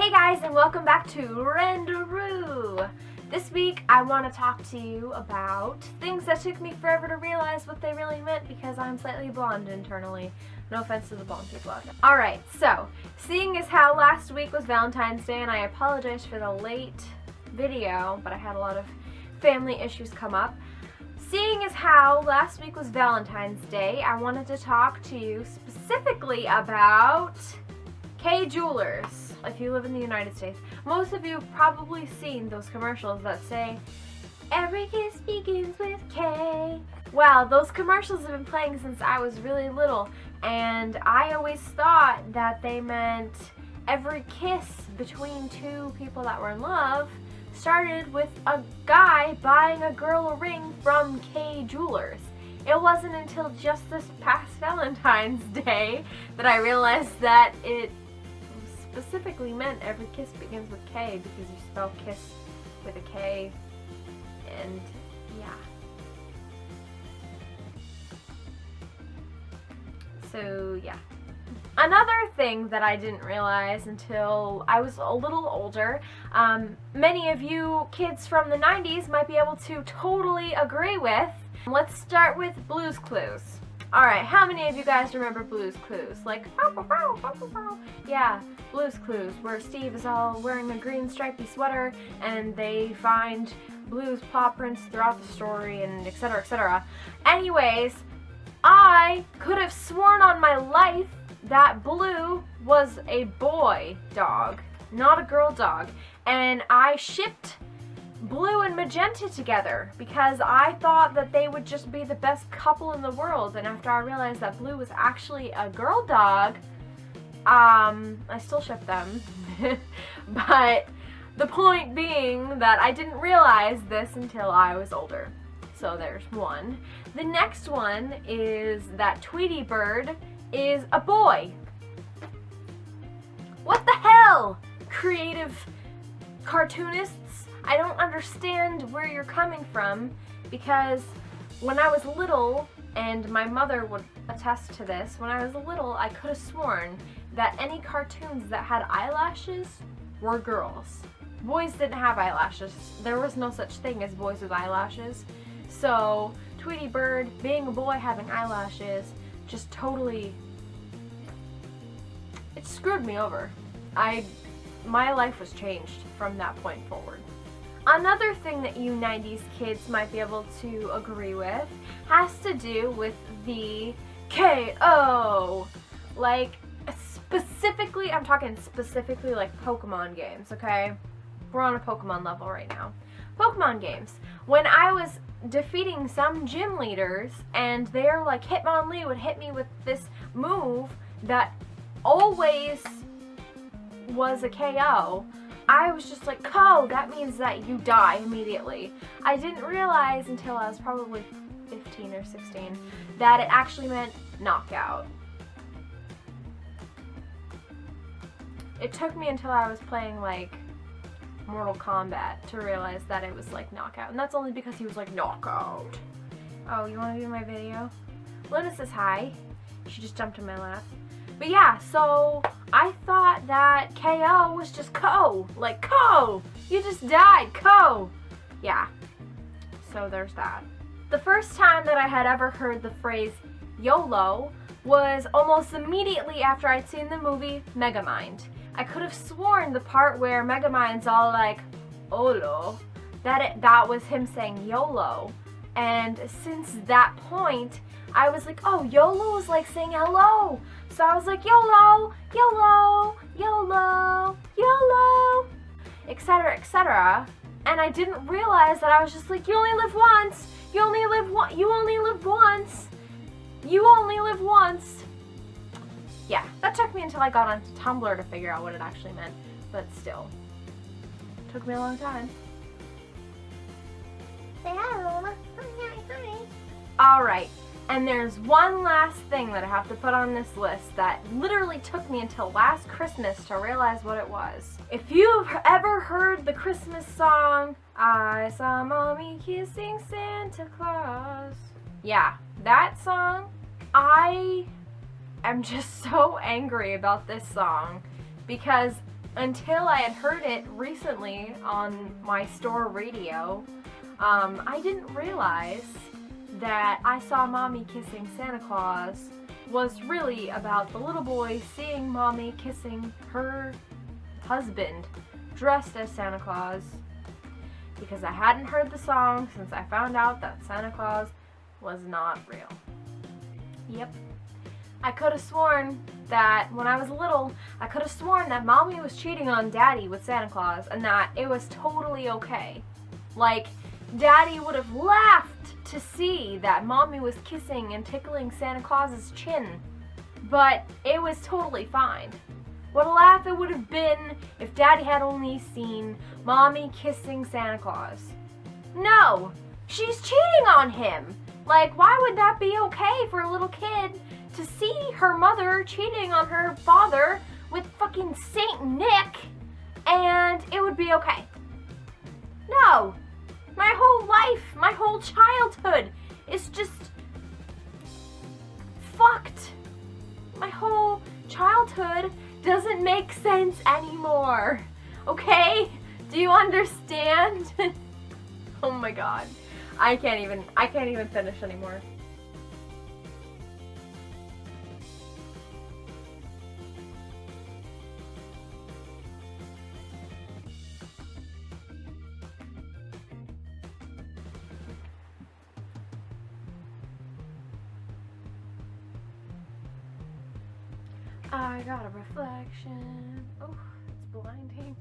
Hey guys, and welcome back to Randa. This week I want to talk to you about things that took me forever to realize what they really meant because I'm slightly blonde internally. No offense to the blonde people out there. Alright, so, seeing as how last week was Valentine's Day, and I apologize for the late video, but I had a lot of family issues come up. Seeing as how last week was Valentine's Day, I wanted to talk to you specifically about Kay Jewelers. If you live in the United States, most of you have probably seen those commercials that say, "Every kiss begins with K." Well, those commercials have been playing since I was really little, and I always thought that they meant every kiss between two people that were in love started with a guy buying a girl a ring from Kay Jewelers. It wasn't until just this past Valentine's Day that I realized that it specifically meant every kiss begins with K because you spell kiss with a K, and yeah. So yeah. Another thing that I didn't realize until I was a little older, many of you kids from the 90s might be able to totally agree with. Let's start with Blue's Clues. Alright, how many of you guys remember Blue's Clues? Like, yeah, Blue's Clues, where Steve is all wearing a green stripy sweater and they find Blue's paw prints throughout the story and etc, etc. Anyways, I could have sworn on my life that Blue was a boy dog, not a girl dog, and I shipped Blue and Magenta together because I thought that they would just be the best couple in the world, and after I realized that Blue was actually a girl dog, I still ship them. But the point being that I didn't realize this until I was older. So there's one. The next one is that Tweety Bird is a boy. What the hell, creative cartoonists? I don't understand where you're coming from, because when I was little, and my mother would attest to this, when I was little I could have sworn that any cartoons that had eyelashes were girls. Boys didn't have eyelashes. There was no such thing as boys with eyelashes. So Tweety Bird being a boy having eyelashes just totally, it screwed me over. My life was changed from that point forward. Another thing that you 90s kids might be able to agree with has to do with the KO. Like, specifically, I'm talking specifically like Pokemon games, okay? We're on a Pokemon level right now. Pokemon games. When I was defeating some gym leaders and they're like, Hitmonlee would hit me with this move that always was a KO, I was just like, "Oh, that means that you die immediately." I didn't realize until I was probably 15 or 16 that it actually meant knockout. It took me until I was playing like Mortal Kombat to realize that it was like knockout, and that's only because he was like, knockout. Oh, you want to do my video? Luna says hi. She just jumped in my lap. But yeah, so I thought that KO was just KO. Like, KO! You just died, KO! Yeah. So there's that. The first time that I had ever heard the phrase YOLO was almost immediately after I'd seen the movie Megamind. I could have sworn the part where Megamind's all like, "Olo," that was him saying YOLO. And since that point, I was like, oh, YOLO is like saying hello. So I was like, YOLO, YOLO, YOLO, YOLO, etc, etc. And I didn't realize that I was just like, you only live once. You only live once. You only live once. You only live once. Yeah, that took me until I got onto Tumblr to figure out what it actually meant. But still, it took me a long time. Say hi, Lola. Hi. Alright, and there's one last thing that I have to put on this list that literally took me until last Christmas to realize what it was. If you've ever heard the Christmas song, "I saw Mommy kissing Santa Claus," yeah, that song, I am just so angry about this song because until I had heard it recently on my store radio, I didn't realize that I Saw Mommy Kissing Santa Claus was really about the little boy seeing Mommy kissing her husband dressed as Santa Claus, because I hadn't heard the song since I found out that Santa Claus was not real. Yep. I could have sworn that when I was little, I could have sworn that Mommy was cheating on Daddy with Santa Claus and that it was totally okay. Like, Daddy would have laughed to see that Mommy was kissing and tickling Santa Claus's chin, but it was totally fine. What a laugh it would have been if Daddy had only seen Mommy kissing Santa Claus. No! She's cheating on him! Like, why would that be okay for a little kid to see her mother cheating on her father with fucking Saint Nick, and it would be okay? No! My whole life, my whole childhood is just fucked. My whole childhood doesn't make sense anymore. Okay? Do you understand? Oh my god. I can't even finish anymore. I got a reflection. Oh, it's blinding.